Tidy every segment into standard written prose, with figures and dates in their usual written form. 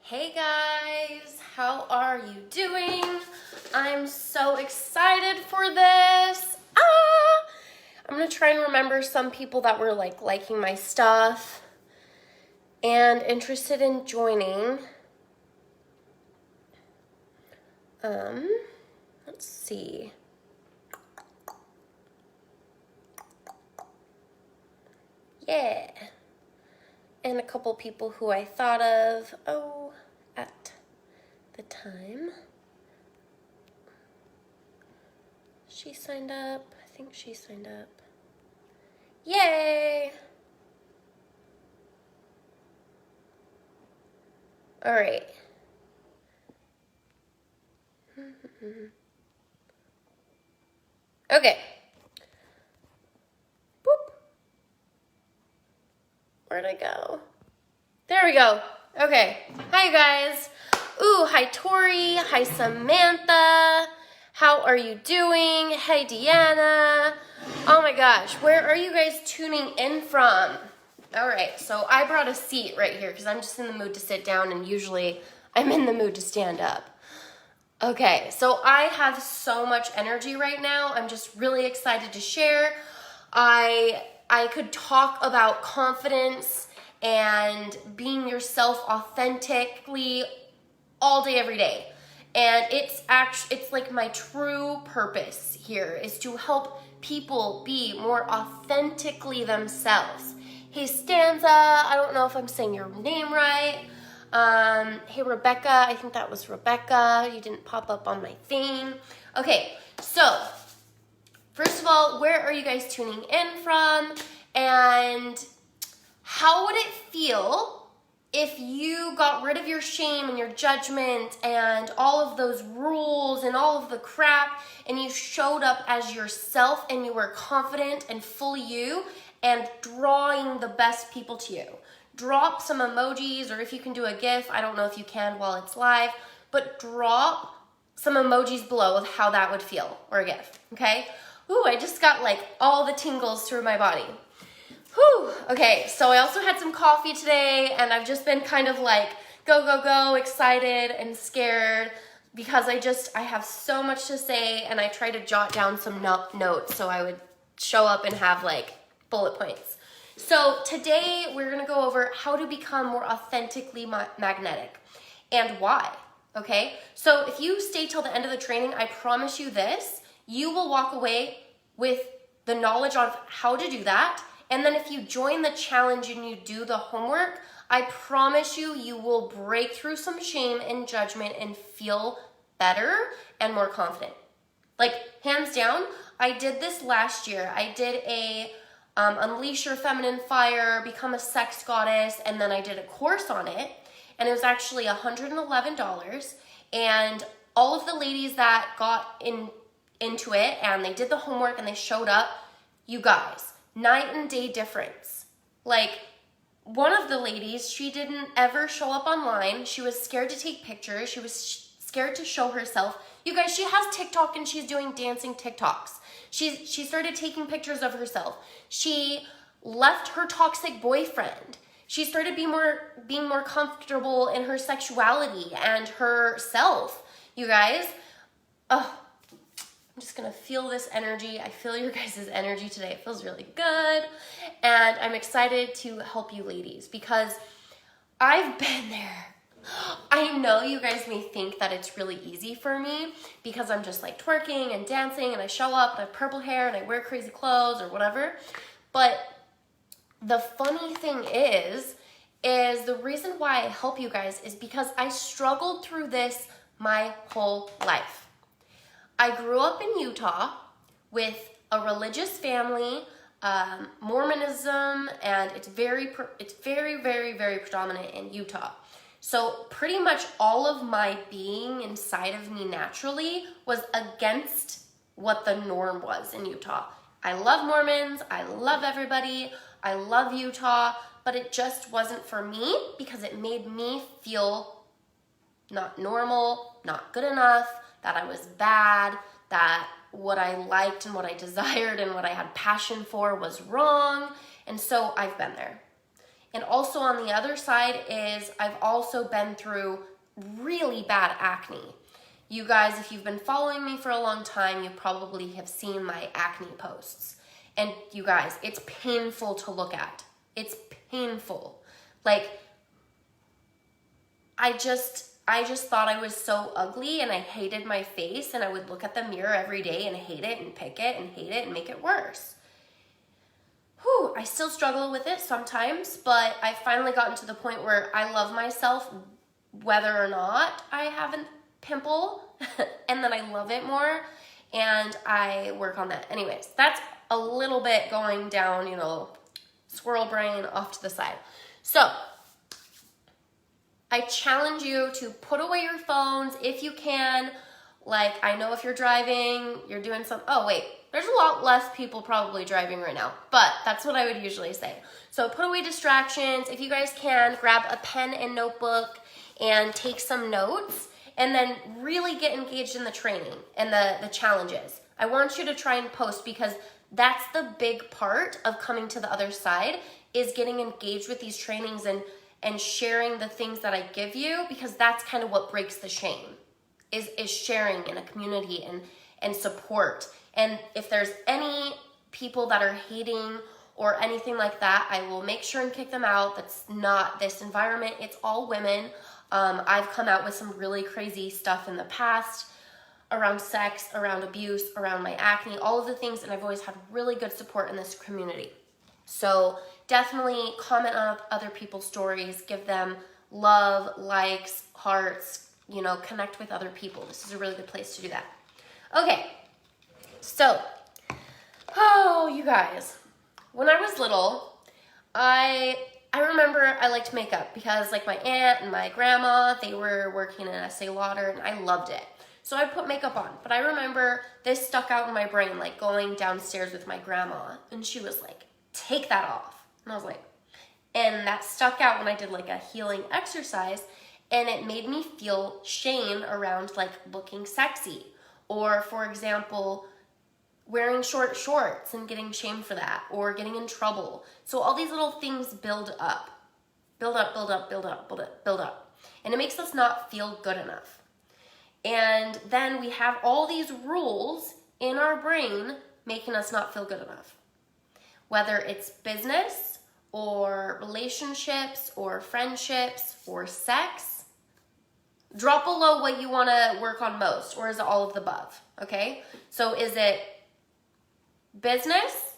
Hey guys, how are you doing? I'm so excited for this. I'm gonna try and remember some people that were liking my stuff and interested in joining. Let's see. Yeah. And a couple people who I thought of, at the time. She signed up. I think she signed up. Yay! All right. Okay. Boop. Where'd I go? There we go. Okay. Hi, guys. Ooh, hi, Tori. Hi, Samantha. How are you doing? Hey, Deanna. Oh my gosh, where are you guys tuning in from? All right, so I brought a seat right here because I'm just in the mood to sit down, and usually I'm in the mood to stand up. Okay, so I have so much energy right now. I'm just really excited to share. I could talk about confidence and being yourself authentically all day, every day. And it's like my true purpose here is to help people be more authentically themselves. Hey, Stanza, I don't know if I'm saying your name right. Hey, Rebecca, I think that was Rebecca. You didn't pop up on my thing. Okay, so first of all, where are you guys tuning in from? And how would it feel if you got rid of your shame and your judgment and all of those rules and all of the crap, and you showed up as yourself and you were confident and fully you and drawing the best people to you? Drop some emojis, or if you can do a GIF, I don't know if you can while it's live, but drop some emojis below of how that would feel, or a GIF, okay? Ooh, I just got all the tingles through my body. Whew. Okay, so I also had some coffee today, and I've just been kind of go, excited and scared because I have so much to say, and I try to jot down some notes so I would show up and have bullet points. So today we're gonna go over how to become more authentically magnetic and why, okay? So if you stay till the end of the training, I promise you this, you will walk away with the knowledge of how to do that. And then if you join the challenge and you do the homework, I promise you, you will break through some shame and judgment and feel better and more confident. Hands down, I did this last year. I did a Unleash Your Feminine Fire, Become a Sex Goddess, and then I did a course on it, and it was actually $111, and all of the ladies that got into it, and they did the homework, and they showed up, you guys, night and day difference. One of the ladies, she didn't ever show up online. She was scared to take pictures. She was scared to show herself. You guys, she has TikTok, and she's doing dancing TikToks. She started taking pictures of herself. She left her toxic boyfriend. She started being more comfortable in her sexuality and herself. You guys, I'm just gonna feel this energy. I feel your guys' energy today. It feels really good. And I'm excited to help you ladies because I've been there. I know you guys may think that it's really easy for me because I'm just twerking and dancing and I show up and I have purple hair and I wear crazy clothes or whatever. But the funny thing is the reason why I help you guys is because I struggled through this my whole life. I grew up in Utah with a religious family, Mormonism, and it's very, very, very predominant in Utah. So pretty much all of my being inside of me naturally was against what the norm was in Utah. I love Mormons, I love everybody, I love Utah, but it just wasn't for me because it made me feel not normal, not good enough, that I was bad, that what I liked and what I desired and what I had passion for was wrong. And so I've been there. And also on the other side is I've also been through really bad acne. You guys, if you've been following me for a long time, you probably have seen my acne posts. And you guys, it's painful to look at. It's painful. Like, I just thought I was so ugly and I hated my face, and I would look at the mirror every day and hate it and pick it and hate it and make it worse. Whew, I still struggle with it sometimes, but I've finally gotten to the point where I love myself whether or not I have a pimple, and then I love it more, and I work on that. Anyways, that's a little bit going down, you know, squirrel brain off to the side. So, I challenge you to put away your phones if you can. Like, I know if you're driving, you're doing some, oh wait, there's a lot less people probably driving right now, but that's what I would usually say. So put away distractions. If you guys can, grab a pen and notebook and take some notes, and then really get engaged in the training and the challenges. I want you to try and post, because that's the big part of coming to the other side, is getting engaged with these trainings and sharing the things that I give you, because that's kind of what breaks the shame, is sharing in a community and support. And if there's any people that are hating or anything like that, I will make sure and kick them out. That's not this environment. It's all women. I've come out with some really crazy stuff in the past around sex, around abuse, around my acne, all of the things, and I've always had really good support in this community. So definitely comment on other people's stories, give them love, likes, hearts, you know, connect with other people. This is a really good place to do that. Okay, so, oh, you guys, when I was little, I remember I liked makeup because, like, my aunt and my grandma, they were working in Estee Lauder, and I loved it. So I'd put makeup on, but I remember this stuck out in my brain, like going downstairs with my grandma, and she was like, take that off. And I was like, and that stuck out when I did like a healing exercise, and it made me feel shame around like looking sexy, or for example, wearing short shorts and getting shamed for that, or getting in trouble. So all these little things build up, build up, build up, build up, build up, build up. And it makes us not feel good enough. And then we have all these rules in our brain making us not feel good enough. Whether it's business or relationships or friendships or sex, drop below what you want to work on most, or is it all of the above, okay? So is it business?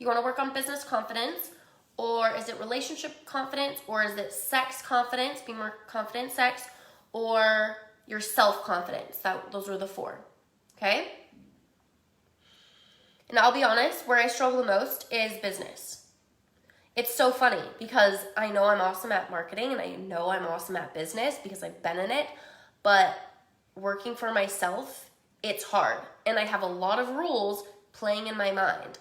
You want to work on business confidence, or is it relationship confidence, or is it sex confidence, being more confident in sex, or your self-confidence? Those are the four, okay? And I'll be honest, where I struggle the most is business. It's so funny because I know I'm awesome at marketing and I know I'm awesome at business because I've been in it, but working for myself, it's hard. And I have a lot of rules playing in my mind.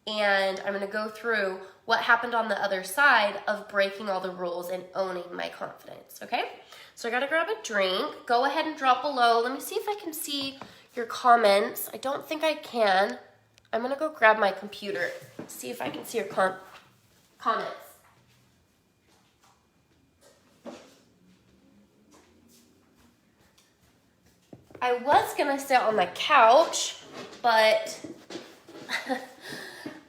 And I'm gonna go through what happened on the other side of breaking all the rules and owning my confidence, okay? So I gotta grab a drink. Go ahead and drop below. Let me see if I can see your comments. I don't think I can. I'm gonna go grab my computer, see if I can see your comments. I was gonna sit on the couch, but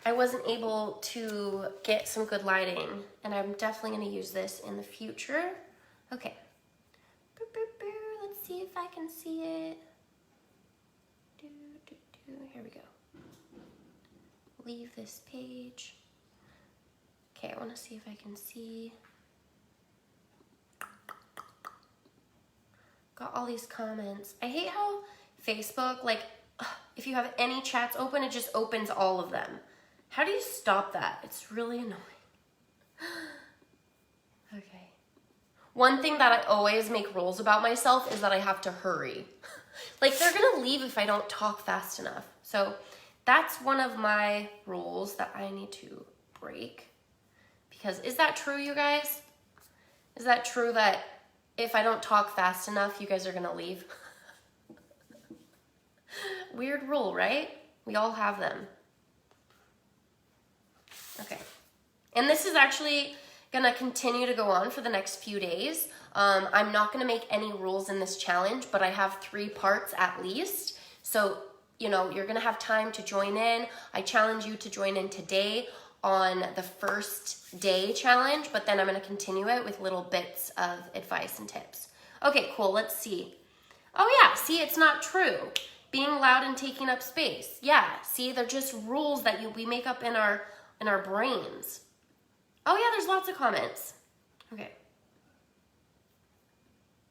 I wasn't able to get some good lighting, and I'm definitely gonna use this in the future. Okay. Let's see if I can see it. Here we go. Leave this page. Okay, I want to see if I can see. Got all these comments. I hate how Facebook, like, if you have any chats open, it just opens all of them. How do you stop that? It's really annoying. Okay. One thing that I always make rules about myself is that I have to hurry. Like, they're gonna leave if I don't talk fast enough. So that's one of my rules that I need to break. Because is that true, you guys? Is that true that if I don't talk fast enough, you guys are gonna leave? Weird rule, right? We all have them. Okay. And this is actually gonna continue to go on for the next few days. I'm not gonna make any rules in this challenge, but I have 3 parts at least. So, you know, you're gonna have time to join in. I challenge you to join in today on the first day challenge, but then I'm gonna continue it with little bits of advice and tips. Okay, cool, let's see. Oh yeah, see, it's not true. Being loud and taking up space. Yeah, see, they're just rules that we make up in our brains. Oh yeah, there's lots of comments. Okay.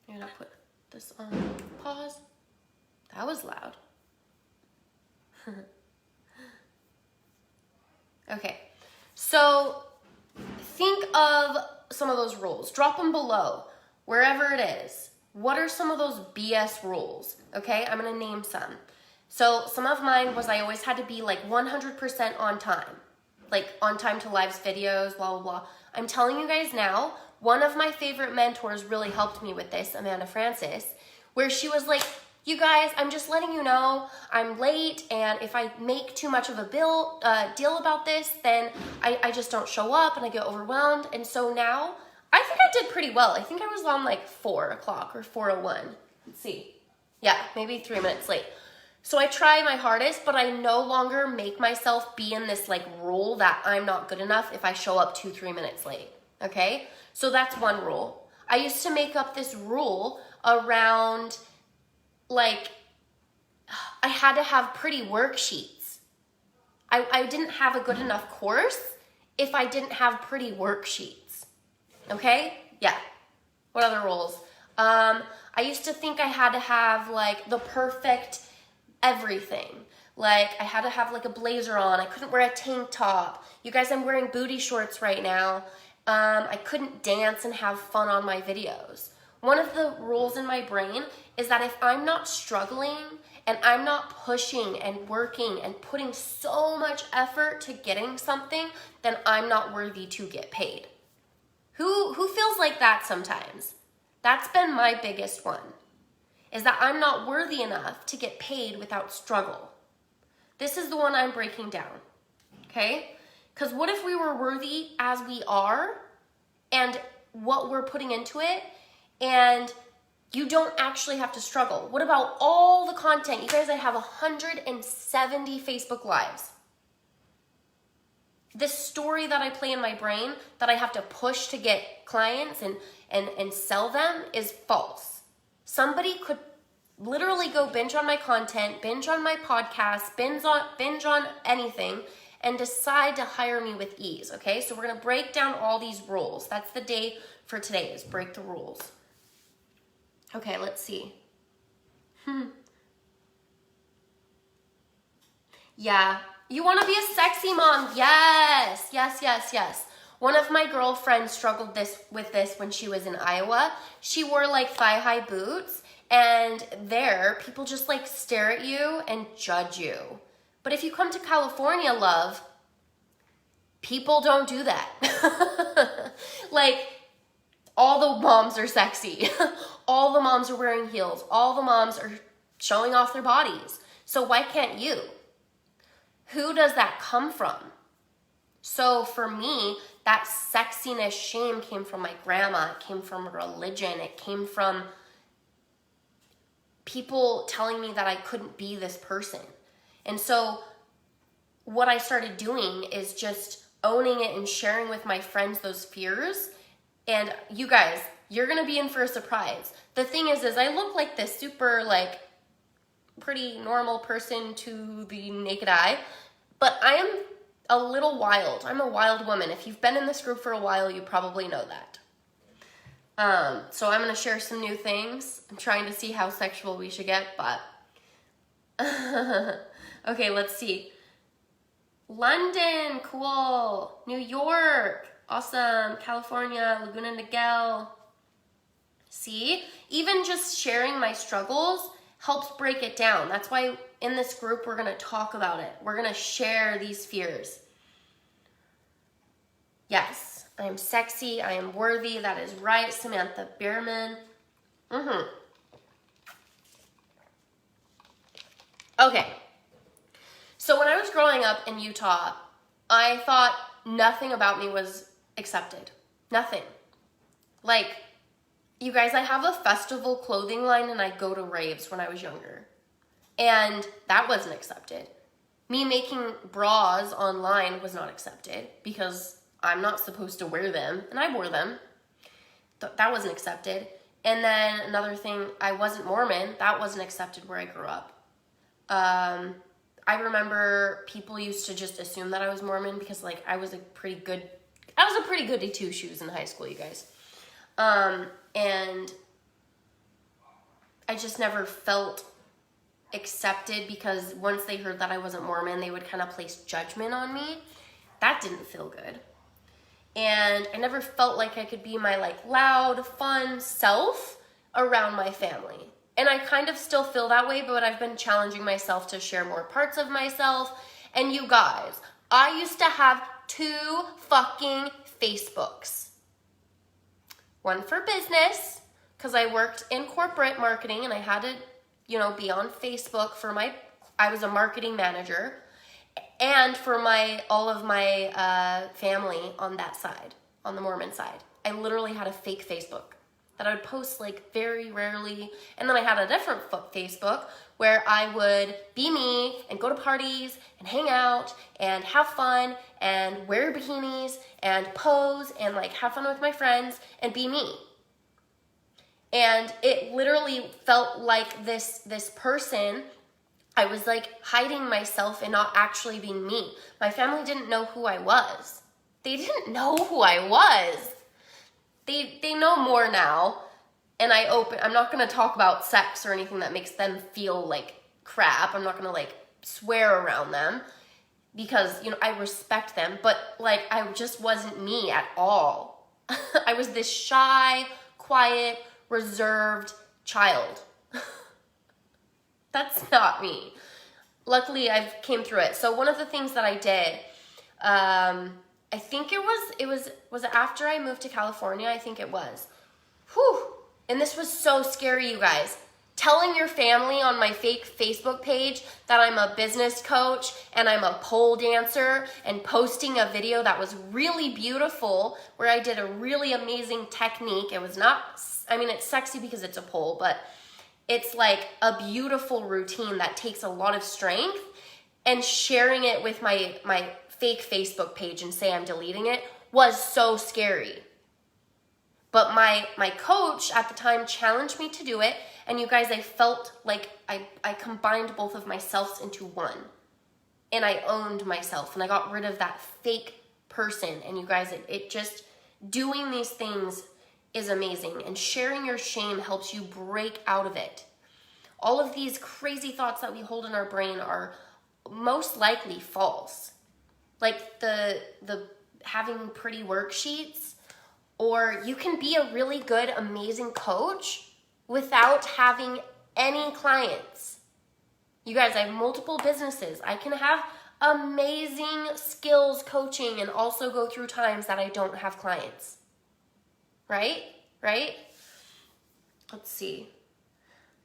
I'm gonna put this on pause. That was loud. Okay, so think of some of those rules. Drop them below, wherever it is. What are some of those BS rules? Okay, I'm gonna name some. So some of mine was I always had to be like 100% on time. Like on time to lives, videos, blah, blah, blah. I'm telling you guys now, one of my favorite mentors really helped me with this, Amanda Francis, where she was like, you guys, I'm just letting you know I'm late, and if I make too much of a deal about this, then I just don't show up and I get overwhelmed. And so now, I think I did pretty well. I think I was on like 4 o'clock or 4:01. Let's see. Yeah, maybe 3 minutes late. So I try my hardest, but I no longer make myself be in this like rule that I'm not good enough if I show up 2-3 minutes late, okay? So that's one rule. I used to make up this rule around like, I had to have pretty worksheets. I didn't have a good enough course if I didn't have pretty worksheets, okay? Yeah, what other rules? I used to think I had to have like the perfect everything. Like I had to have like a blazer on. I couldn't wear a tank top. You guys, I'm wearing booty shorts right now. I couldn't dance and have fun on my videos. One of the rules in my brain is that if I'm not struggling and I'm not pushing and working and putting so much effort to getting something, then I'm not worthy to get paid. Who feels like that sometimes? That's been my biggest one, is that I'm not worthy enough to get paid without struggle. This is the one I'm breaking down, okay? Because what if we were worthy as we are and what we're putting into it, and you don't actually have to struggle? What about all the content? You guys, I have 170 Facebook Lives. This story that I play in my brain that I have to push to get clients and sell them is false. Somebody could literally go binge on my content, binge on my podcast, binge on anything, and decide to hire me with ease, okay? So we're gonna break down all these rules. That's the day for today, is break the rules. Okay, let's see. Yeah, you wanna be a sexy mom. Yes, yes, yes, yes. One of my girlfriends struggled with this when she was in Iowa. She wore like thigh-high boots, and there, people just like stare at you and judge you. But if you come to California, love, people don't do that. Like, all the moms are sexy. All the moms are wearing heels. All the moms are showing off their bodies. So why can't you? Who does that come from? So for me, that sexiness shame came from my grandma. It came from religion. It came from people telling me that I couldn't be this person. And so what I started doing is just owning it and sharing with my friends those fears. And you guys, you're gonna be in for a surprise. The thing is I look like this super like pretty normal person to the naked eye, but I am a little wild. I'm a wild woman. If you've been in this group for a while, you probably know that. So I'm gonna share some new things. I'm trying to see how sexual we should get, but okay, let's see. London, cool. New York, awesome. California, Laguna Niguel. See, even just sharing my struggles helps break it down. That's why in this group, we're gonna talk about it. We're gonna share these fears. Yes, I am sexy, I am worthy. That is right, Samantha Bierman. Okay, so when I was growing up in Utah, I thought nothing about me was accepted. Nothing. Like, you guys, I have a festival clothing line and I go to raves when I was younger. And that wasn't accepted. Me making bras online was not accepted because I'm not supposed to wear them, and I wore them. That wasn't accepted. And then another thing, I wasn't Mormon. That wasn't accepted where I grew up. I remember people used to just assume that I was Mormon because, like, I was a pretty goody two shoes in high school, you guys. And I just never felt accepted because once they heard that I wasn't Mormon, they would kind of place judgment on me. That didn't feel good. And I never felt like I could be my, like, loud, fun self around my family. And I kind of still feel that way, but I've been challenging myself to share more parts of myself. And you guys, I used to have 2 fucking Facebooks. One for business, because I worked in corporate marketing and I had to, be on Facebook I was a marketing manager, and for all of my family on that side, on the Mormon side. I literally had a fake Facebook that I would post, like, very rarely. And then I had a different Facebook where I would be me and go to parties and hang out and have fun and wear bikinis and pose and, like, have fun with my friends and be me. And it literally felt like this person, I was, like, hiding myself and not actually being me. My family didn't know who I was. They didn't know who I was. They know more now. And I'm not going to talk about sex or anything that makes them feel like crap. I'm not going to, like, swear around them because, I respect them. But, like, I just wasn't me at all. I was this shy, quiet, reserved child. That's not me. Luckily, I've came through it. So one of the things that I did, I think was it after I moved to California? I think it was. Whew. And this was so scary, you guys. Telling your family on my fake Facebook page that I'm a business coach and I'm a pole dancer and posting a video that was really beautiful where I did a really amazing technique. It was not, it's sexy because it's a pole, but it's like a beautiful routine that takes a lot of strength, and sharing it with my fake Facebook page and say I'm deleting it was so scary. But my coach at the time challenged me to do it. And you guys, I felt like I combined both of myselves into one. And I owned myself. And I got rid of that fake person. And you guys, it just, doing these things is amazing. And sharing your shame helps you break out of it. All of these crazy thoughts that we hold in our brain are most likely false. Like the having pretty worksheets. Or you can be a really good, amazing coach without having any clients. You guys, I have multiple businesses. I can have amazing skills coaching and also go through times that I don't have clients. Right? Let's see.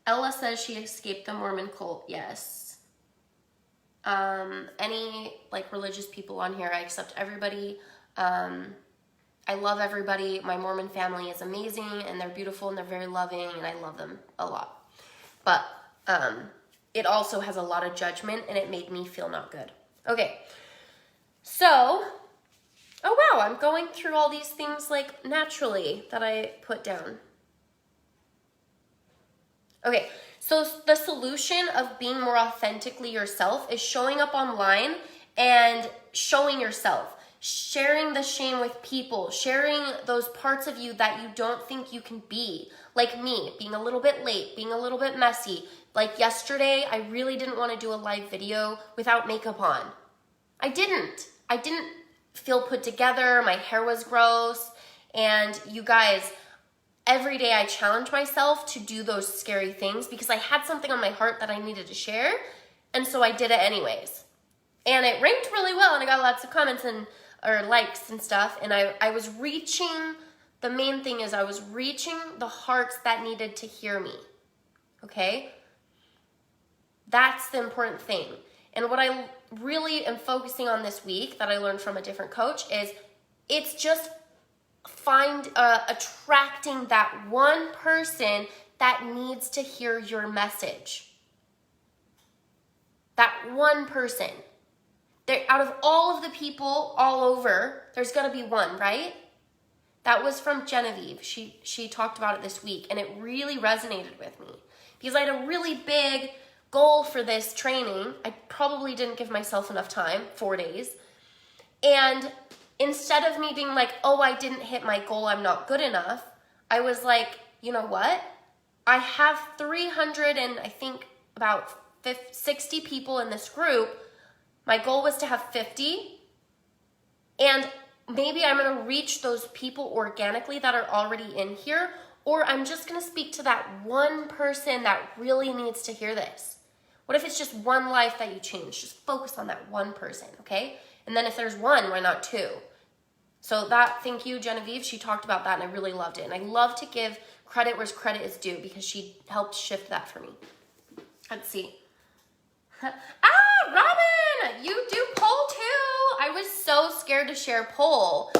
Ella says she escaped the Mormon cult. Yes. Any, like, religious people on here, I accept everybody. I love everybody. My Mormon family is amazing, and they're beautiful, and they're very loving, and I love them a lot. But it also has a lot of judgment, and it made me feel not good. Okay, so, oh wow, I'm going through all these things, like, naturally that I put down. Okay, so the solution of being more authentically yourself is showing up online and showing yourself. Sharing the shame with people, sharing those parts of you that you don't think you can be. Like me, being a little bit late, being a little bit messy. Like yesterday, I really didn't want to do a live video without makeup on. I didn't feel put together, my hair was gross, and you guys, every day I challenge myself to do those scary things because I had something on my heart that I needed to share, and so I did it anyways. And it ranked really well, and I got lots of comments or likes and stuff, and I was reaching, the main thing is I was reaching the hearts that needed to hear me, okay? That's the important thing. And what I really am focusing on this week that I learned from a different coach is it's just attracting that one person that needs to hear your message. That one person. Out of all of the people all over, there's gonna be one, right? That was from Genevieve. She talked about it this week, and it really resonated with me because I had a really big goal for this training. I probably didn't give myself enough time, 4 days. And instead of me being like, oh, I didn't hit my goal, I'm not good enough, I was like, you know what? I have 300 and I think about 60 people in this group. My goal was to have 50. And maybe I'm going to reach those people organically that are already in here, or I'm just going to speak to that one person that really needs to hear this. What if it's just one life that you change? Just focus on that one person, okay? And then if there's one, why not two? So thank you, Genevieve. She talked about that, and I really loved it. And I love to give credit where credit is due because she helped shift that for me. Let's see. Robin, you do poll too. I was so scared to share poll.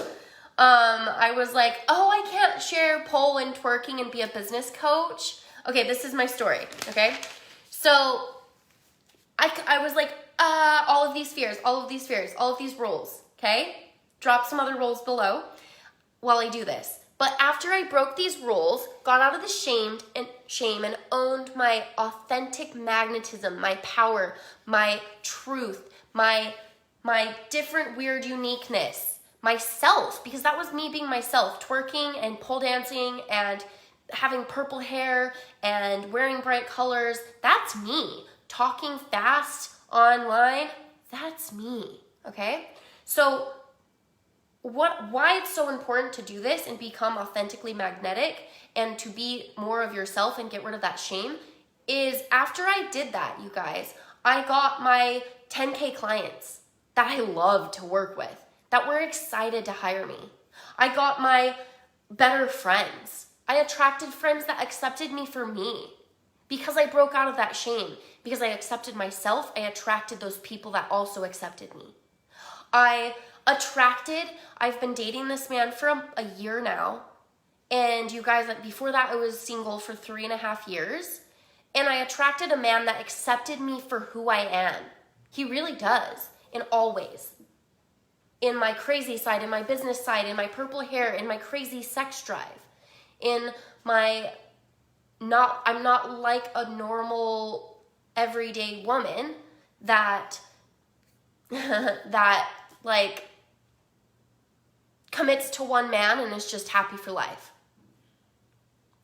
I was like, oh, I can't share pole and twerking and be a business coach. Okay, this is my story, okay? So I was like, all of these fears, all of these rules, okay? Drop some other rules below while I do this. But after I broke these rules, got out of the shame and owned my authentic magnetism, my power, my truth, my different weird uniqueness, myself, because that was me being myself, twerking and pole dancing and having purple hair and wearing bright colors. That's me. Talking fast online, that's me, okay? So why it's so important to do this and become authentically magnetic and to be more of yourself and get rid of that shame is after I did that, you guys, I got my 10K clients that I love to work with, that were excited to hire me. I got my better friends. I attracted friends that accepted me for me because I broke out of that shame. Because I accepted myself, I attracted those people that also accepted me. I've been dating this man for a year now. And you guys, before that, I was single for 3.5 years. And I attracted a man that accepted me for who I am. He really does, in all ways. In my crazy side, in my business side, in my purple hair, in my crazy sex drive. I'm not like a normal everyday woman that like commits to one man and is just happy for life.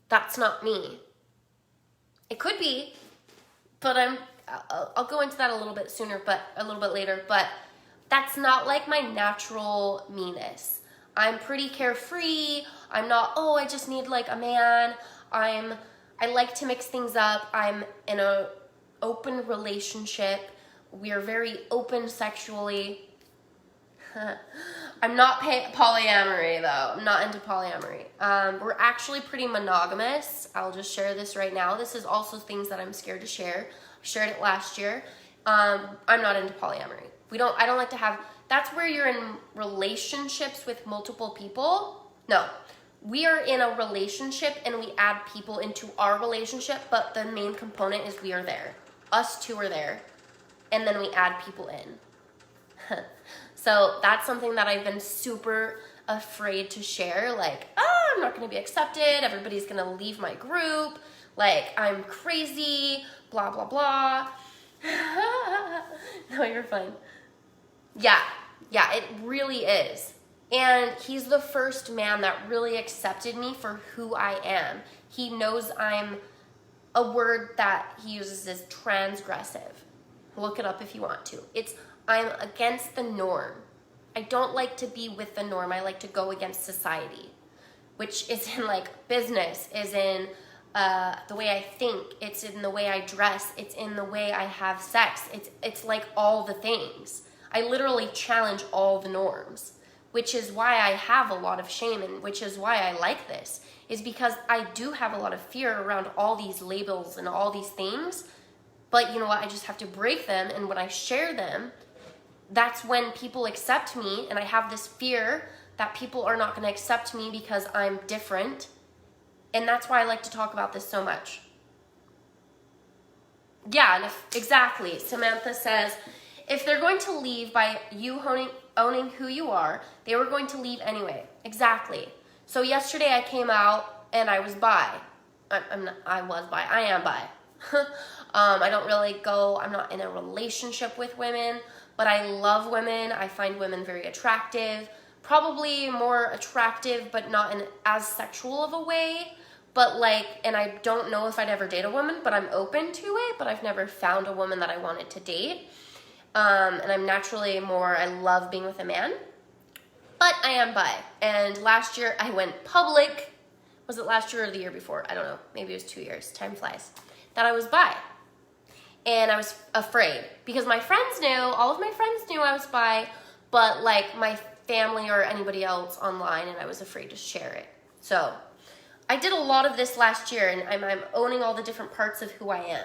That's not me. It could be, but I'll go into that a little bit later, but that's not like my natural meanness. I'm pretty carefree. I'm not, oh, I just need like a man. I like to mix things up. I'm in a open relationship. We are very open sexually. I'm not polyamory though. I'm not into polyamory. We're actually pretty monogamous. I'll just share this right now. This is also things that I'm scared to share. I shared it last year. I'm not into polyamory. I don't like to have, that's where you're in relationships with multiple people. No. We are in a relationship and we add people into our relationship, but the main component is we are there. Us two are there, and then we add people in. So that's something that I've been super afraid to share. Like, oh, I'm not going to be accepted. Everybody's going to leave my group. Like, I'm crazy, blah, blah, blah. No, you're fine. Yeah, it really is. And he's the first man that really accepted me for who I am. He knows I'm a word that he uses is transgressive. Look it up if you want to. I'm against the norm. I don't like to be with the norm. I like to go against society, which is in like business, is in the way I think. It's in the way I dress. It's in the way I have sex. It's like all the things. I literally challenge all the norms, which is why I have a lot of shame and which is why I like this, is because I do have a lot of fear around all these labels and all these things. But you know what? I just have to break them. And when I share them, that's when people accept me, and I have this fear that people are not going to accept me because I'm different. And that's why I like to talk about this so much. Yeah, and exactly. Samantha says, if they're going to leave by you owning who you are, they were going to leave anyway. Exactly. So yesterday I came out and I was bi. I am bi. I don't really I'm not in a relationship with women, but I love women. I find women very attractive. Probably more attractive, but not in as sexual of a way. But and I don't know if I'd ever date a woman, but I'm open to it. But I've never found a woman that I wanted to date. And I'm naturally I love being with a man. But I am bi. And last year I went public. Was it last year or the year before? I don't know. Maybe it was 2 years. Time flies. That I was bi. And I was afraid. Because all of my friends knew I was bi. But my family or anybody else online. And I was afraid to share it. So I did a lot of this last year, and I'm owning all the different parts of who I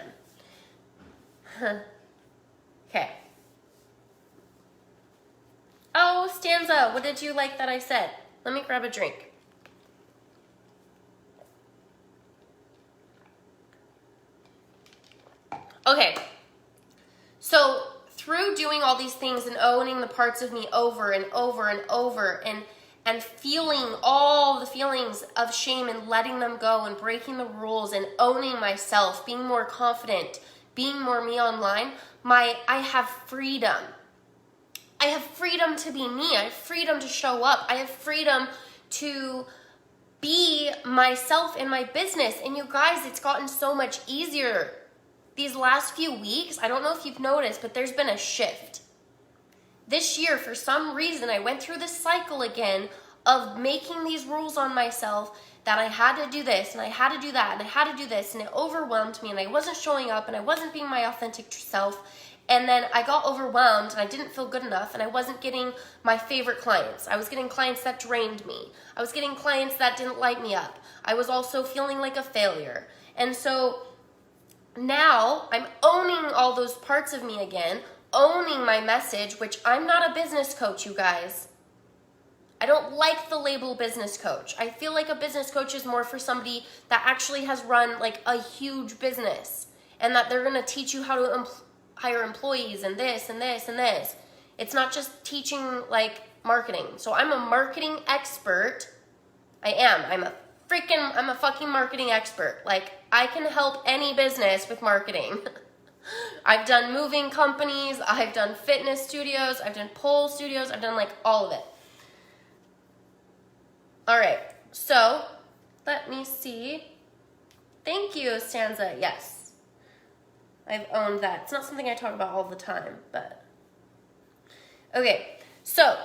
am. Okay. Oh, Stanza, what did you like that I said? Let me grab a drink. Okay. So through doing all these things and owning the parts of me over and over and over and feeling all the feelings of shame and letting them go and breaking the rules and owning myself, being more confident, being more me online, I have freedom. I have freedom to be me. I have freedom to show up. I have freedom to be myself in my business. And you guys, it's gotten so much easier. These last few weeks, I don't know if you've noticed, but there's been a shift. This year, for some reason, I went through this cycle again of making these rules on myself that I had to do this and I had to do that and I had to do this, and it overwhelmed me and I wasn't showing up and I wasn't being my authentic self, and then I got overwhelmed and I didn't feel good enough and I wasn't getting my favorite clients. I was getting clients that drained me. I was getting clients that didn't light me up. I was also feeling like a failure. And so now I'm owning all those parts of me again, owning my message, which I'm not a business coach, you guys. I don't like the label business coach. I feel like a business coach is more for somebody that actually has run a huge business and that they're going to teach you how to hire employees and this and this and this. It's not just teaching marketing. So I'm a marketing expert. I am. I'm a fucking marketing expert. I can help any business with marketing. I've done moving companies, I've done fitness studios, I've done pole studios, I've done all of it. All right, so let me see. Thank you, Stanza. Yes, I've owned that. It's not something I talk about all the time, but okay. So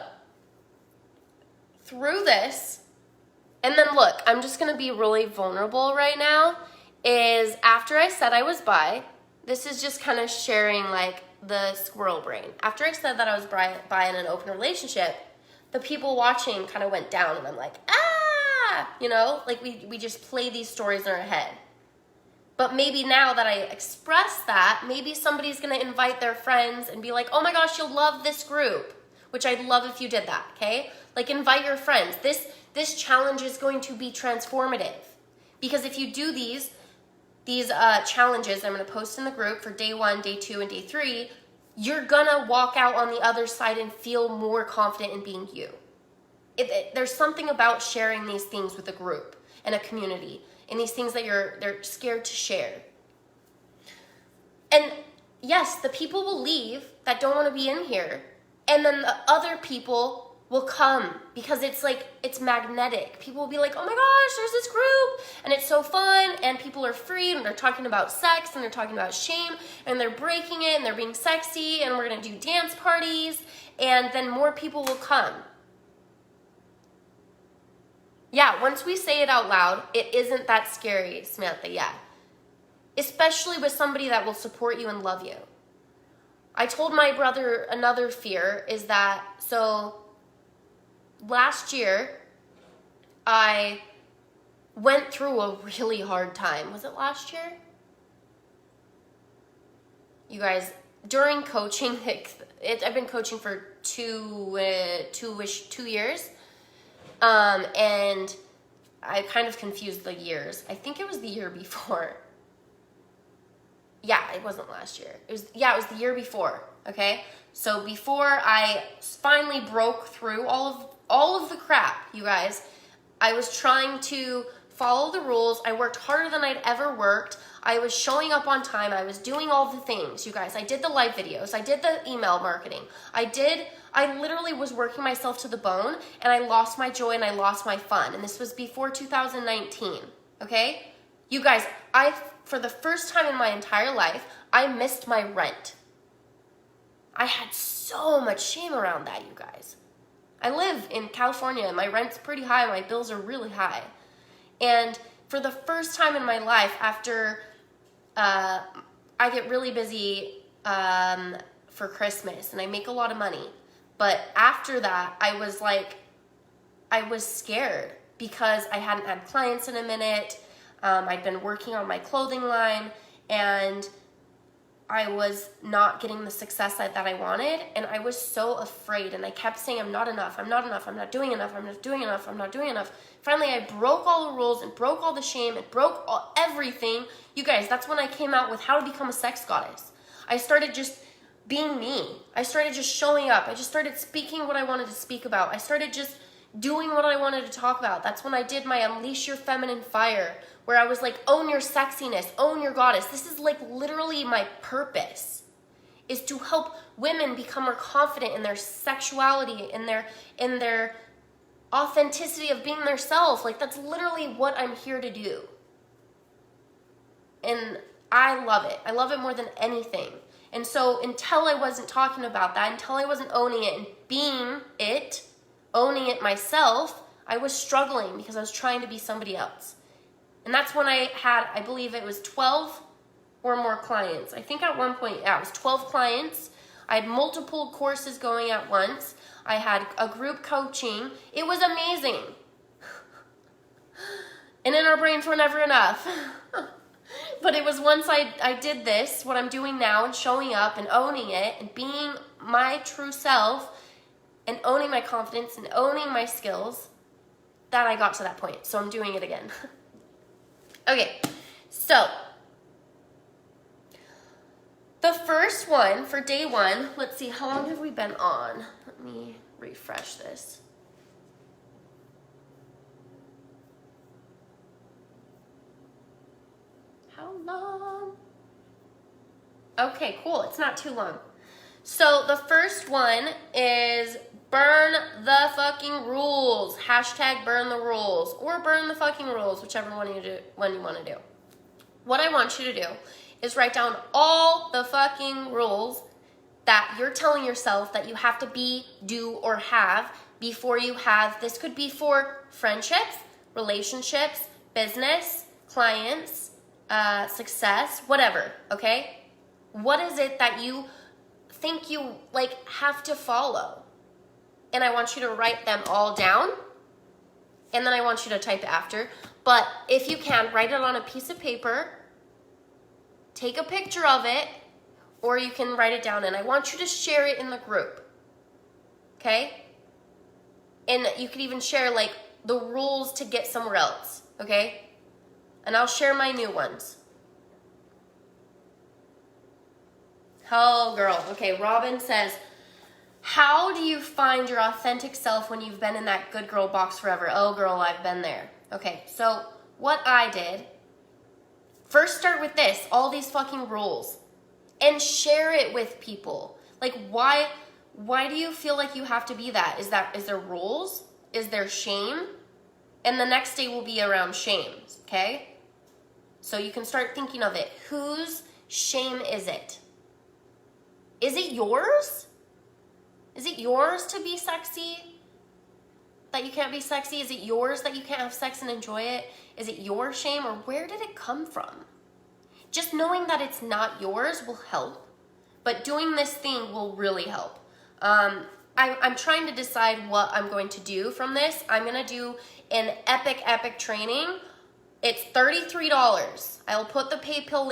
through this, and then look, I'm just gonna be really vulnerable right now. Is after I said I was bi. This is just kind of sharing the squirrel brain. After I said that I was bi in an open relationship, the people watching kind of went down and I'm we just play these stories in our head. But maybe now that I express that, maybe somebody's gonna invite their friends and be like, oh my gosh, you'll love this group, which I'd love if you did that, okay? Invite your friends. This challenge is going to be transformative. Because if you do these challenges I'm going to post in the group for day 1, day 2, and day 3, you're going to walk out on the other side and feel more confident in being you. There's something about sharing these things with a group and a community, and these things that they're scared to share. And yes, the people will leave that don't want to be in here, and then the other people will come because it's magnetic. People will be like, oh my gosh, there's this group and it's so fun and people are free and they're talking about sex and they're talking about shame and they're breaking it and they're being sexy and we're gonna do dance parties, and then more people will come. Yeah, once we say it out loud, it isn't that scary, Samantha, yeah. Especially with somebody that will support you and love you. I told my brother another fear is that, last year, I went through a really hard time. Was it last year? You guys, during coaching, I've been coaching for two years. And I kind of confused the years. I think it was the year before. Yeah, it wasn't last year. It was the year before, okay? So before I finally broke through all of the crap, you guys, I was trying to follow the rules. I worked harder than I'd ever worked. I was showing up on time. I was doing all the things, you guys. I did the live videos. I did the email marketing. I literally was working myself to the bone, and I lost my joy and I lost my fun. And this was before 2019, okay? You guys, for the first time in my entire life, I missed my rent. I had so much shame around that, you guys. I live in California and my rent's pretty high. My bills are really high. And for the first time in my life, after I get really busy for Christmas and I make a lot of money, but after that, I was scared because I hadn't had clients in a minute. I'd been working on my clothing line, and I was not getting the success that I wanted, and I was so afraid, and I kept saying, I'm not enough, I'm not enough, I'm not doing enough, I'm not doing enough, I'm not doing enough. Finally, I broke all the rules and broke all the shame and broke everything. You guys, that's when I came out with how to become a sex goddess. I started just being me. I started just showing up. I just started speaking what I wanted to speak about. I started just doing what I wanted to talk about. That's when I did my Unleash Your Feminine Fire, where I was like, own your sexiness, own your goddess. This is like literally my purpose, is to help women become more confident in their sexuality, in their authenticity of being their self. Like, that's literally what I'm here to do. And I love it. I love it more than anything. And so until I wasn't talking about that, until I wasn't owning it and being it, owning it myself, I was struggling because I was trying to be somebody else. And that's when I had, I believe it was 12 or more clients. I think at one point, it was 12 clients. I had multiple courses going at once. I had a group coaching. It was amazing. And in our brains were never enough. But it was once I did this, what I'm doing now, and showing up and owning it and being my true self and owning my confidence and owning my skills, that I got to that point. So I'm doing it again. Okay, so the first one for day one, let's see, how long have we been on? Let me refresh this. How long? Okay, cool, it's not too long. So the first one is burn the fucking rules. Hashtag burn the rules, or burn the fucking rules, whichever one you want to do. What I want you to do is write down all the fucking rules that you're telling yourself that you have to be, do, or have before you have. This could be for friendships, relationships, business, clients, success, whatever, okay? What is it that you think you have to follow? And I want you to write them all down, and then I want you to type it after. But if you can, write it on a piece of paper, take a picture of it, or you can write it down, and I want you to share it in the group, okay? And you could even share the rules to get somewhere else, okay? And I'll share my new ones. Oh, girl. Okay, Robin says, how do you find your authentic self when you've been in that good girl box forever? Oh, girl, I've been there. Okay, so what I did, first start with this, all these fucking rules, and share it with people. Why do you feel like you have to be that? Is there rules? Is there shame? And the next day will be around shames, okay? So you can start thinking of it. Whose shame is it? Is it yours? Is it yours to be sexy? That you can't be sexy? Is it yours that you can't have sex and enjoy it? Is it your shame, or where did it come from? Just knowing that it's not yours will help, but doing this thing will really help. I'm trying to decide what I'm going to do from this. I'm going to do an epic training. It's $33. I'll put the PayPal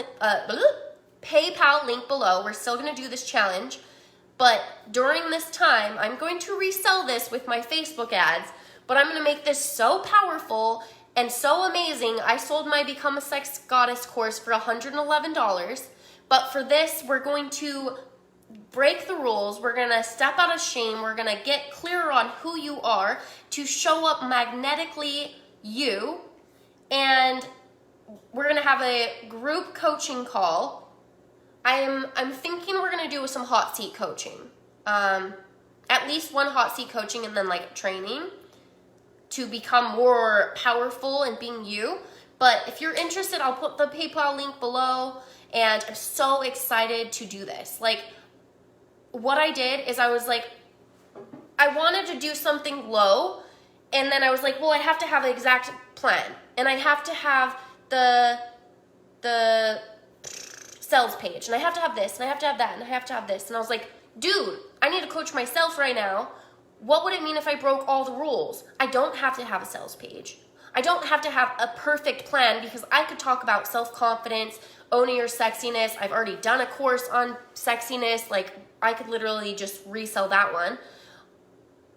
link below. We're still going to do this challenge. But during this time, I'm going to resell this with my Facebook ads, but I'm going to make this so powerful and so amazing. I sold my Become a Sex Goddess course for $111. But for this, we're going to break the rules. We're going to step out of shame. We're going to get clearer on who you are to show up magnetically you. And we're going to have a group coaching call. I'm thinking we're going to do some hot seat coaching. At least one hot seat coaching and then like training to become more powerful and being you. But if you're interested, I'll put the PayPal link below, and I'm so excited to do this. Like, what I did is I was like, I wanted to do something low, and then I was like, well, I have to have an exact plan, and I have to have the sales page, and I have to have this, and I have to have that, and I have to have this. And I was like, dude, I need to coach myself right now. What would it mean if I broke all the rules? I don't have to have a sales page. I don't have to have a perfect plan, because I could talk about self-confidence, owning your sexiness. I've already done a course on sexiness. Like, I could literally just resell that one.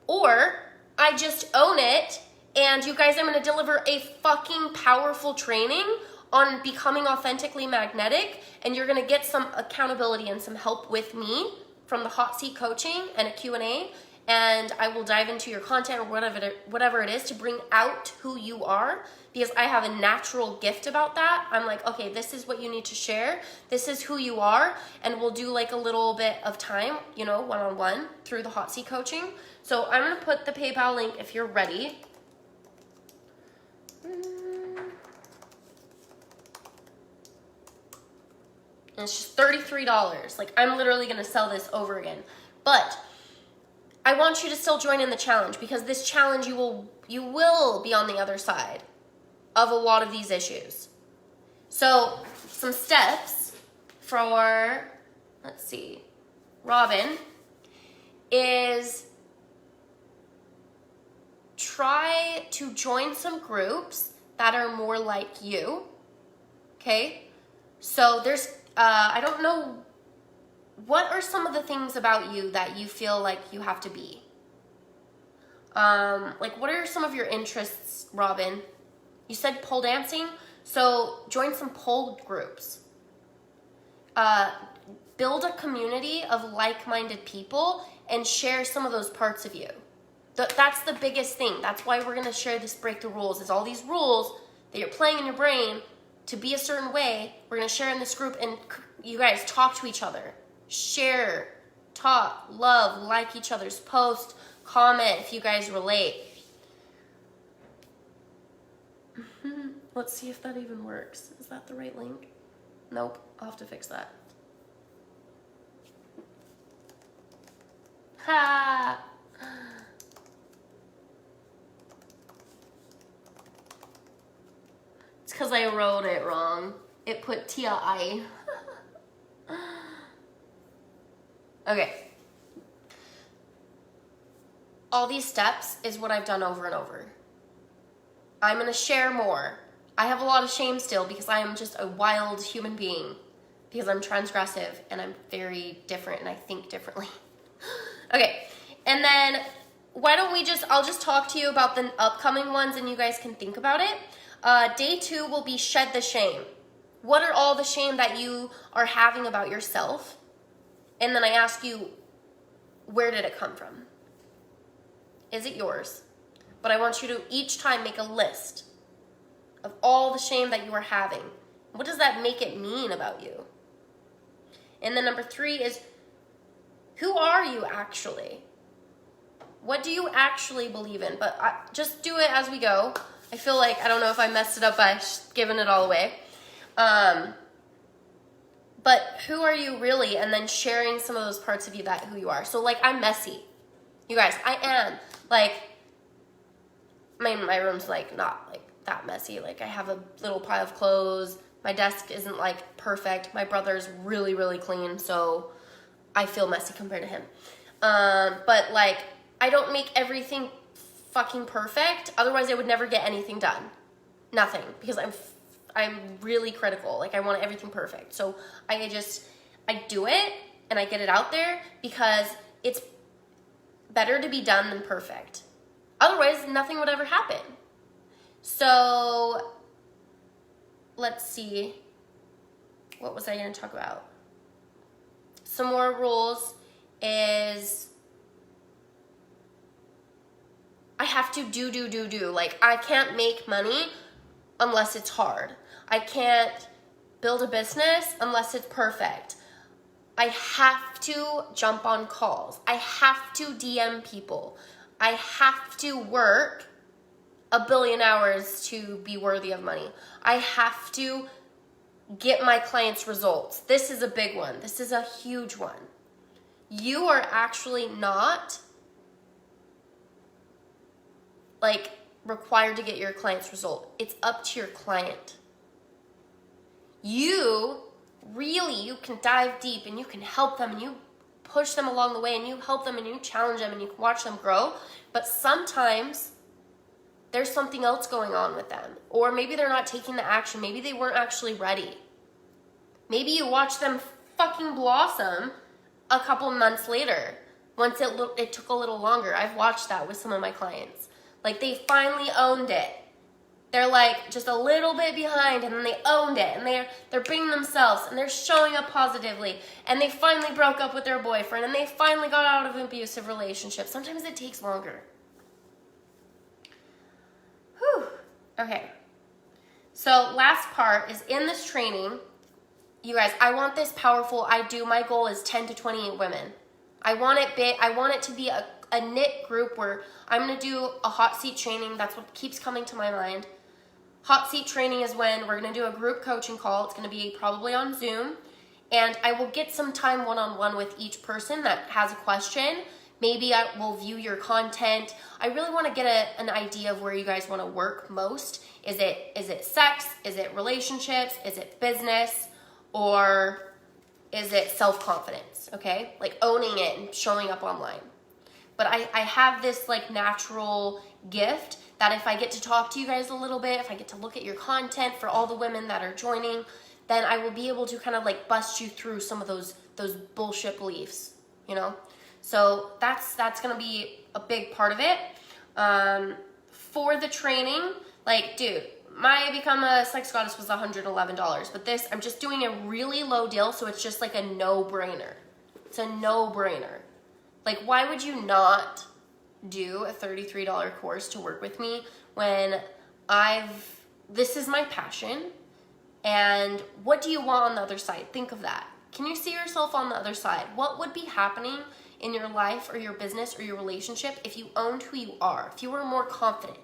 Or I just own it, and you guys, I'm going to deliver a fucking powerful training on becoming authentically magnetic, and you're going to get some accountability and some help with me from the hot seat coaching and a Q&A, and I will dive into your content or whatever it is to bring out who you are, because I have a natural gift about that. I'm like, okay, this is what you need to share. This is who you are, and we'll do like a little bit of time, you know, one-on-one through the hot seat coaching. So I'm going to put the PayPal link if you're ready. And it's just $33. Like, I'm literally going to sell this over again. But I want you to still join in the challenge, because this challenge, you will be on the other side of a lot of these issues. So some steps for, let's see, Robin is try to join some groups that are more like you. Okay? So there's, I don't know, what are some of the things about you that you feel like you have to be? Like, what are some of your interests, Robin? You said pole dancing, so join some pole groups. Build a community of like-minded people and share some of those parts of you. That's the biggest thing. That's why we're going to share this Break the Rules, is all these rules that you're playing in your brain to be a certain way. We're going to share in this group, and you guys talk to each other. Share, talk, love, like each other's posts, comment if you guys relate. Let's see if that even works. Is that the right link? Nope, I'll have to fix that. Ha! It's because I wrote it wrong. It put T-I. Okay. All these steps is what I've done over and over. I'm going to share more. I have a lot of shame still, because I am just a wild human being, because I'm transgressive and I'm very different and I think differently. Okay. And then why don't we I'll just talk to you about the upcoming ones, and you guys can think about it. Day 2 will be shed the shame. What are all the shame that you are having about yourself? And then I ask you, where did it come from? Is it yours? But I want you to each time make a list of all the shame that you are having. What does that make it mean about you? And then number 3 is, who are you actually? What do you actually believe in? But just do it as we go. I feel like, I don't know if I messed it up by giving it all away. But who are you really? And then sharing some of those parts of you that who you are. So like, I'm messy. You guys, I am. Like, my room's like not like that messy. Like, I have a little pile of clothes. My desk isn't like perfect. My brother's really, really clean. So I feel messy compared to him. But like, I don't make everything fucking perfect. Otherwise I would never get anything done. Nothing. Because I'm really critical. Like, I want everything perfect. So I do it and I get it out there, because it's better to be done than perfect. Otherwise, nothing would ever happen. So let's see. What was I going to talk about? Some more rules is I have to do. Like, I can't make money unless it's hard. I can't build a business unless it's perfect. I have to jump on calls. I have to DM people. I have to work 1 billion hours to be worthy of money. I have to get my clients results. This is a big one. This is a huge one. You are actually not like required to get your client's result. It's up to your client. You can dive deep and you can help them and you push them along the way and you help them and you challenge them and you can watch them grow. But sometimes there's something else going on with them. Or maybe they're not taking the action. Maybe they weren't actually ready. Maybe you watch them fucking blossom a couple months later. Once it took a little longer. I've watched that with some of my clients. Like, they finally owned it. They're like just a little bit behind and then they owned it and they're being themselves and they're showing up positively and they finally broke up with their boyfriend and they finally got out of an abusive relationship. Sometimes it takes longer. Whew. Okay. So last part is in this training, you guys, I want this powerful. My goal is 10 to 28 women. I want it big. I want it to be a knit group where I'm going to do a hot seat training. That's what keeps coming to my mind. Hot seat training is when we're going to do a group coaching call. It's going to be probably on Zoom. And I will get some time one-on-one with each person that has a question. Maybe I will view your content. I really want to get an idea of where you guys want to work most. Is it sex? Is it relationships? Is it business? Or is it self-confidence? Okay? Like owning it and showing up online. But I have this like natural gift that if I get to talk to you guys a little bit, if I get to look at your content for all the women that are joining, then I will be able to kind of like bust you through some of those bullshit beliefs, you know? So that's going to be a big part of it. For the training, like, dude, my Become a Sex Goddess was $111, but this, I'm just doing a really low deal, so it's just like a no-brainer. It's a no-brainer. Like, why would you not do a $33 course to work with me when this is my passion? And what do you want on the other side? Think of that. Can you see yourself on the other side? What would be happening in your life or your business or your relationship if you owned who you are, if you were more confident,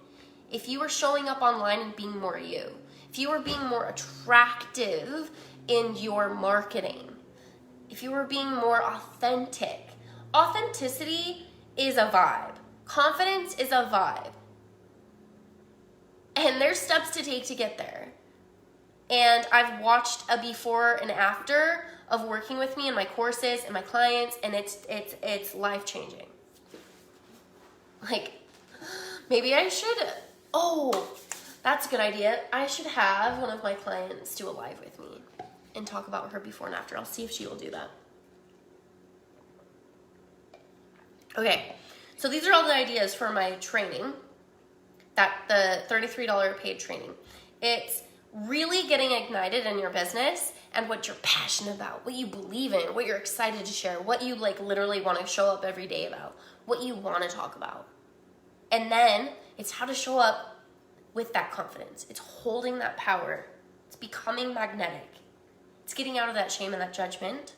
if you were showing up online and being more you, if you were being more attractive in your marketing, if you were being more authentic? Authenticity is a vibe. Confidence is a vibe. And there's steps to take to get there. And I've watched a before and after of working with me in my courses and my clients, and it's life-changing. Like, maybe I should, that's a good idea. I should have one of my clients do a live with me and talk about her before and after. I'll see if she will do that. Okay, so these are all the ideas for my training, the $33 paid training. It's really getting ignited in your business and what you're passionate about, what you believe in, what you're excited to share, what you like literally want to show up every day about, what you want to talk about. And then it's how to show up with that confidence. It's holding that power. It's becoming magnetic. It's getting out of that shame and that judgment,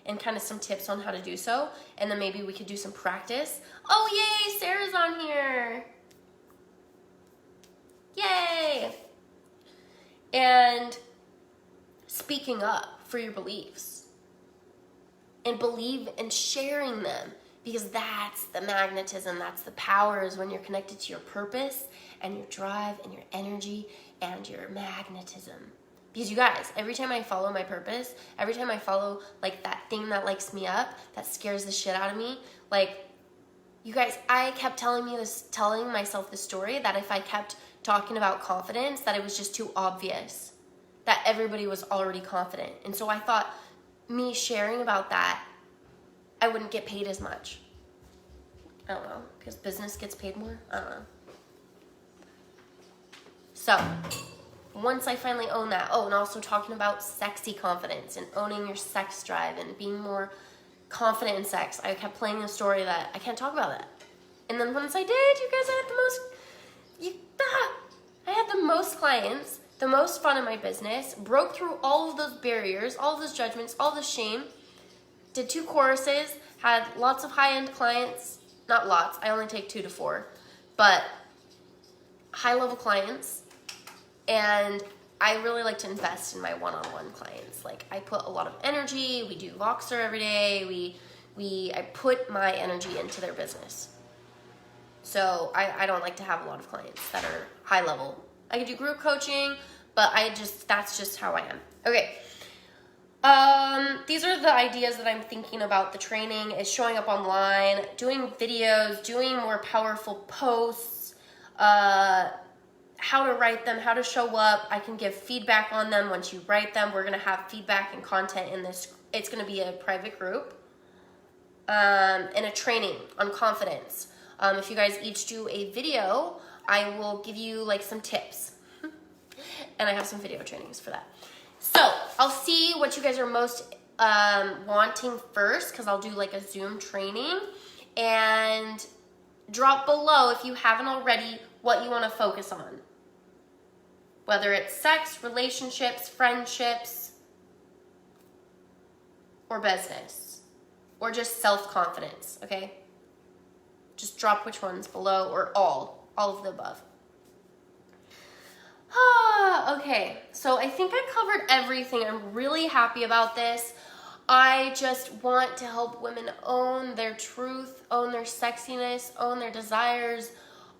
and kind of some tips on how to do so. And then maybe we could do some practice. Oh, yay, Sarah's on here. Yay. And speaking up for your beliefs and believe and sharing them, because that's the magnetism, that's the power, is when you're connected to your purpose and your drive and your energy and your magnetism. Because you guys, every time I follow my purpose, every time I follow like that thing that lights me up, that scares the shit out of me, like, you guys, I kept telling myself the story that if I kept talking about confidence, that it was just too obvious, that everybody was already confident. And so I thought me sharing about that, I wouldn't get paid as much. I don't know, because business gets paid more. I don't know. So, once I finally own that, and also talking about sexy confidence and owning your sex drive and being more confident in sex, I kept playing the story that I can't talk about that. And then once I did, you guys, I had the most clients, the most fun in my business, broke through all of those barriers, all of those judgments, all the shame, did 2 courses, had lots of high-end clients, not lots, I only take 2 to 4, but high-level clients, and I really like to invest in my one-on-one clients. Like, I put a lot of energy, we do Voxer every day, I put my energy into their business. So I don't like to have a lot of clients that are high level. I could do group coaching, but that's just how I am. Okay. These are the ideas that I'm thinking about. The training is showing up online, doing videos, doing more powerful posts, how to write them, how to show up. I can give feedback on them once you write them. We're going to have feedback and content in this. It's going to be a private group, and a training on confidence. If you guys each do a video, I will give you like some tips. And I have some video trainings for that. So I'll see what you guys are most wanting first, because I'll do like a Zoom training, and drop below, if you haven't already, what you want to focus on. Whether it's sex, relationships, friendships, or business, or just self-confidence, okay? Just drop which ones below, or all of the above. Okay, so I think I covered everything. I'm really happy about this. I just want to help women own their truth, own their sexiness, own their desires,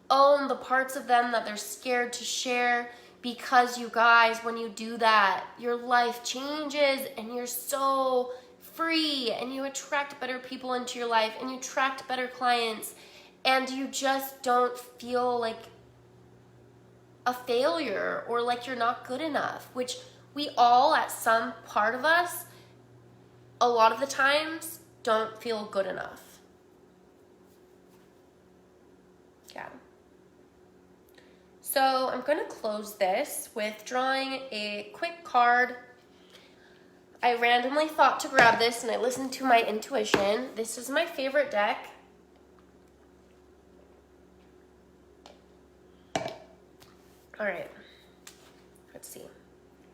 own the parts of them that they're scared to share, because you guys, when you do that, your life changes and you're so free, and you attract better people into your life, and you attract better clients, and you just don't feel like a failure or like you're not good enough, which we all, at some part of us, a lot of the times don't feel good enough. Yeah. So I'm going to close this with drawing a quick card. I randomly thought to grab this, and I listened to my intuition. This is my favorite deck. All right, let's see.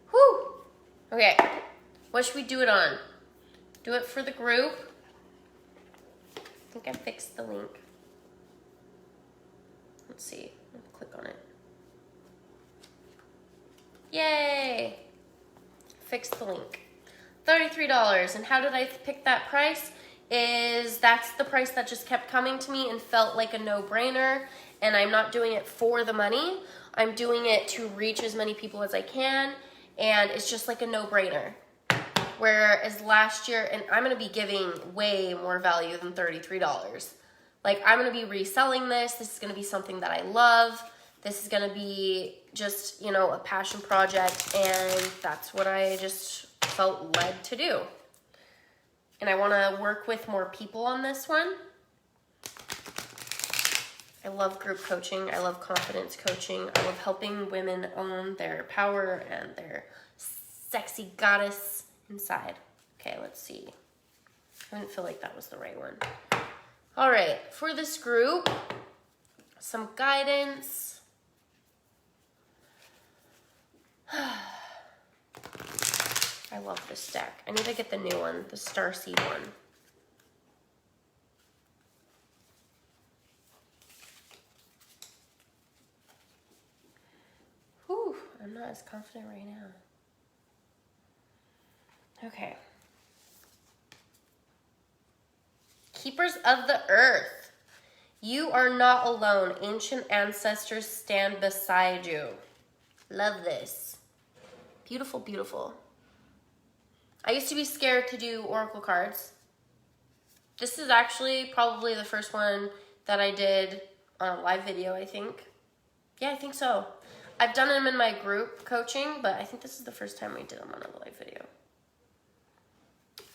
Whew. Okay, what should we do it on? Do it for the group. I think I fixed the link. Let's see, click on it. Yay, fixed the link. $33, and how did I pick that price? That's the price that just kept coming to me and felt like a no-brainer, and I'm not doing it for the money. I'm doing it to reach as many people as I can, and it's just like a no-brainer. Whereas last year, and I'm gonna be giving way more value than $33. Like, I'm gonna be reselling this. This is gonna be something that I love. This is gonna be just, a passion project, and that's what I just felt led to do. And I wanna work with more people on this one. I love group coaching. I love confidence coaching. I love helping women own their power and their sexy goddess inside. Okay, let's see. I didn't feel like that was the right one. All right, for this group, some guidance. I love this deck. I need to get the new one, the Starseed one. Whew, I'm not as confident right now. Okay. Keepers of the earth. You are not alone. Ancient ancestors stand beside you. Love this. Beautiful, beautiful. I used to be scared to do oracle cards. This is actually probably the first one that I did on a live video, I think. Yeah, I think so. I've done them in my group coaching, but I think this is the first time we did them on a live video.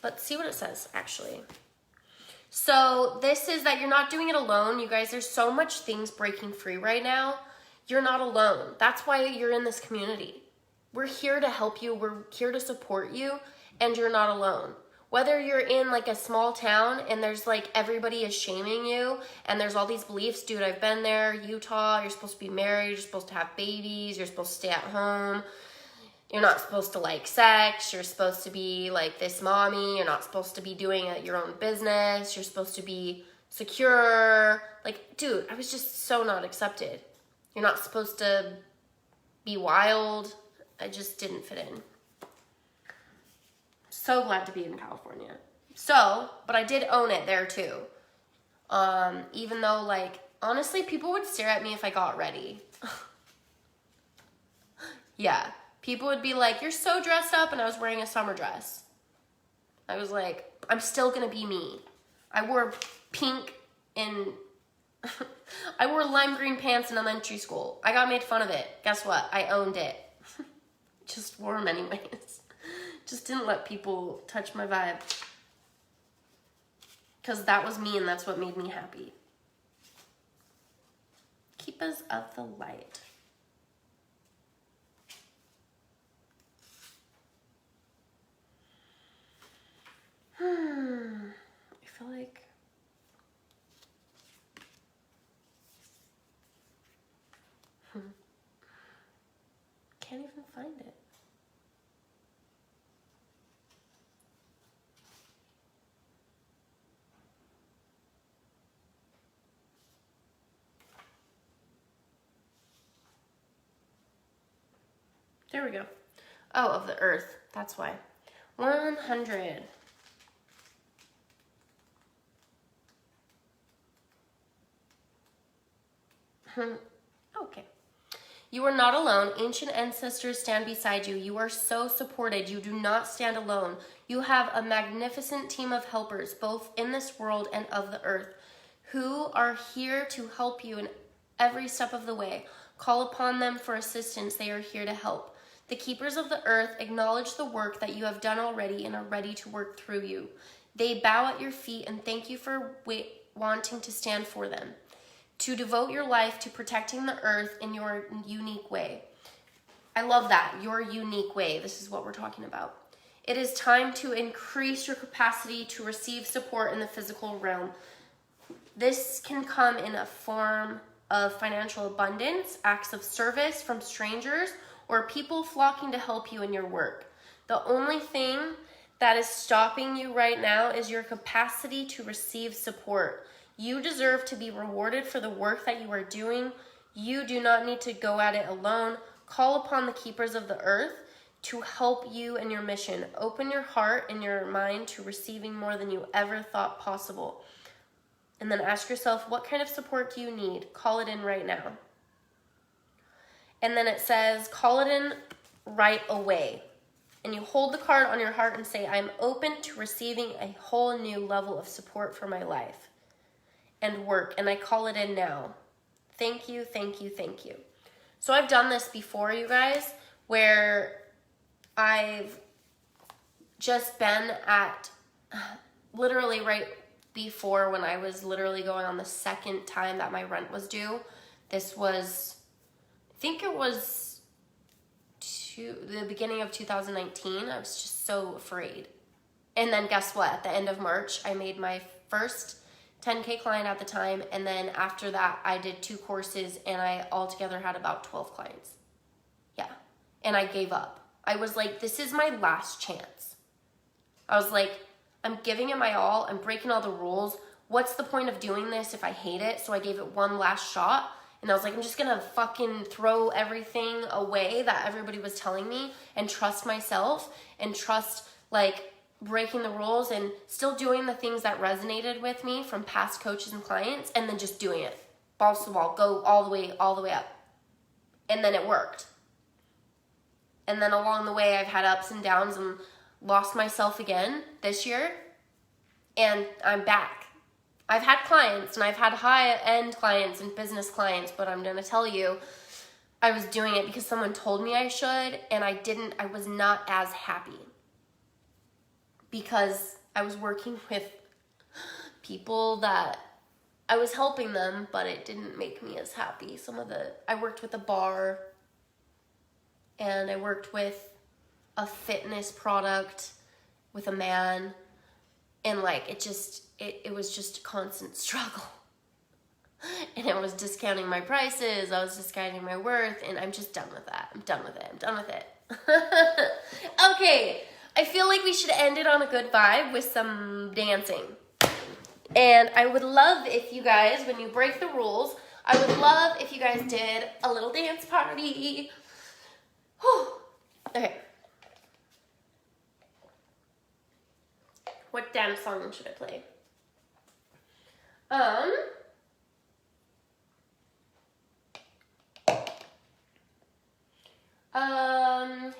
Let's see what it says, actually. So this is that you're not doing it alone. You guys, there's so much things breaking free right now. You're not alone. That's why you're in this community. We're here to help you. We're here to support you, and you're not alone. Whether you're in like a small town and there's like everybody is shaming you and there's all these beliefs, dude, I've been there, Utah, you're supposed to be married, you're supposed to have babies, you're supposed to stay at home, you're not supposed to like sex, you're supposed to be like this mommy, you're not supposed to be doing your own business, you're supposed to be secure. Like, dude, I was just so not accepted. You're not supposed to be wild. I just didn't fit in. So glad to be in California. So, but I did own it there too. Even though, like, honestly, people would stare at me if I got ready. Yeah. People would be like, you're so dressed up, and I was wearing a summer dress. I was like, I'm still gonna be me. I wore pink and I wore lime green pants in elementary school. I got made fun of it. Guess what? I owned it. Just wore them anyways. Just didn't let people touch my vibe. Because that was me and that's what made me happy. Keepers of the light. I feel like can't even find it. There we go. Oh, of the earth. That's why. 100. Okay. You are not alone. Ancient ancestors stand beside you. You are so supported. You do not stand alone. You have a magnificent team of helpers, both in this world and of the earth, who are here to help you in every step of the way. Call upon them for assistance. They are here to help. The keepers of the earth acknowledge the work that you have done already and are ready to work through you. They bow at your feet and thank you for wanting to stand for them, to devote your life to protecting the earth in your unique way. I love that, your unique way. This is what we're talking about. It is time to increase your capacity to receive support in the physical realm. This can come in a form of financial abundance, acts of service from strangers, or people flocking to help you in your work. The only thing that is stopping you right now is your capacity to receive support. You deserve to be rewarded for the work that you are doing. You do not need to go at it alone. Call upon the keepers of the earth to help you in your mission. Open your heart and your mind to receiving more than you ever thought possible. And then ask yourself, what kind of support do you need? Call it in right now. And then it says, call it in right away. And you hold the card on your heart and say, I'm open to receiving a whole new level of support for my life and work. And I call it in now. Thank you, thank you, thank you. So I've done this before, you guys, where I've just been at literally right before when I was literally going on the second time that my rent was due. This was, I think it was the beginning of 2019. I was just so afraid. And then guess what? At the end of March, I made my first 10K client at the time. And then after that, I did 2 courses and I altogether had about 12 clients. Yeah. And I gave up. I was like, this is my last chance. I was like, I'm giving it my all. I'm breaking all the rules. What's the point of doing this if I hate it? So I gave it one last shot. And I was like, I'm just gonna fucking throw everything away that everybody was telling me and trust myself and trust like breaking the rules and still doing the things that resonated with me from past coaches and clients and then just doing it. Balls to the wall, go all the way up. And then it worked. And then along the way, I've had ups and downs and lost myself again this year. And I'm back. I've had clients and I've had high-end clients and business clients, but I'm gonna tell you, I was doing it because someone told me I should, and I was not as happy because I was working with people that I was helping them, but it didn't make me as happy. I worked with a bar, and I worked with a fitness product with a man, and like it was just a constant struggle. And I was discounting my prices, I was discounting my worth, and I'm just done with that. I'm done with it. Okay, I feel like we should end it on a good vibe with some dancing. And I would love if you guys, when you break the rules, I would love if you guys did a little dance party. Whew. Okay. What dance song should I play?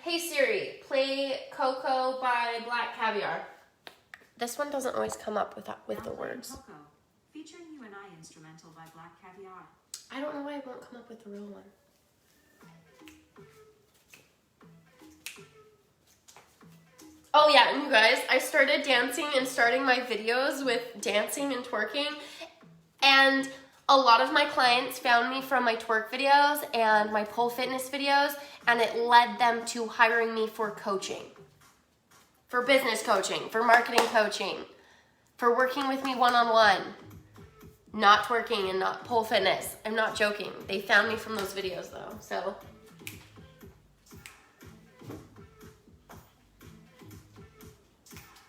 Hey Siri, play Coco by Black Caviar. This one doesn't always come up with the words. Coco, featuring You and I instrumental by Black Caviar. I don't know why it won't come up with the real one. Oh yeah, and you guys, I started dancing and starting my videos with dancing and twerking, and a lot of my clients found me from my twerk videos and my pole fitness videos, and it led them to hiring me for coaching. For business coaching, for marketing coaching, for working with me one-on-one. Not twerking and not pole fitness. I'm not joking. They found me from those videos though, so.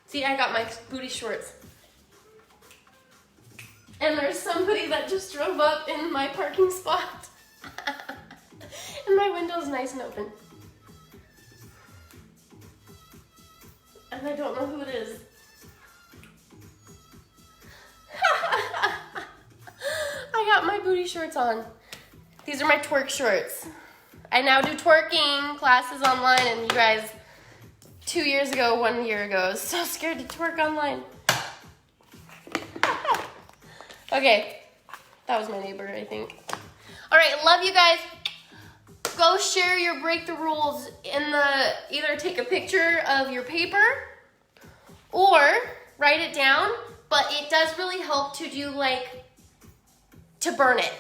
See, I got my booty shorts. And there's somebody that just drove up in my parking spot. And my window's nice and open. And I don't know who it is. I got my booty shorts on. These are my twerk shorts. I now do twerking classes online, and you guys, 2 years ago, 1 year ago, I was so scared to twerk online. Okay, that was my neighbor, I think. All right, love you guys. Go share your break the rules in the, either take a picture of your paper or write it down, but it does really help to do like, to burn it,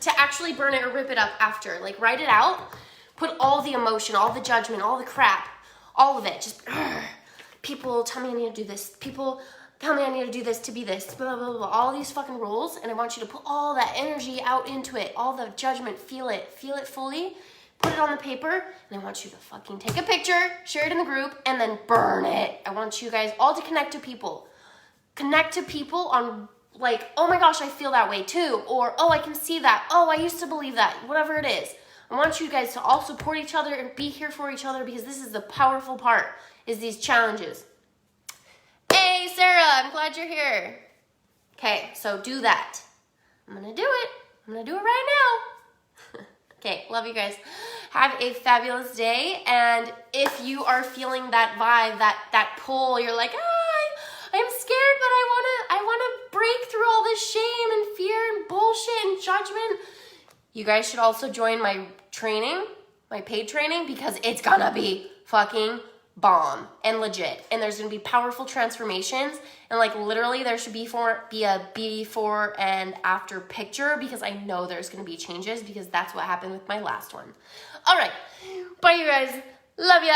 to actually burn it or rip it up after. Like write it out, put all the emotion, all the judgment, all the crap, all of it, just, people tell me I need to do this, people tell me I need to do this to be this, blah, blah, blah, all these fucking rules, and I want you to put all that energy out into it, all the judgment, feel it fully, put it on the paper, and I want you to fucking take a picture, share it in the group, and then burn it. I want you guys all to connect to people. Connect to people on like, oh my gosh, I feel that way too, or oh, I can see that, oh, I used to believe that, whatever it is. I want you guys to all support each other and be here for each other, because this is the powerful part, is these challenges. Hey, Sarah, I'm glad you're here. Okay, so do that. I'm gonna do it. I'm gonna do it right now. Okay, love you guys. Have a fabulous day, and if you are feeling that vibe, that pull, you're like, I'm scared, but I wanna break through all this shame and fear and bullshit and judgment. You guys should also join my training, my paid training, because it's gonna be fucking bomb and legit, and there's gonna be powerful transformations, and like literally there should be a before and after picture, because I know there's gonna be changes, because that's what happened with my last one. All right, bye you guys, love ya.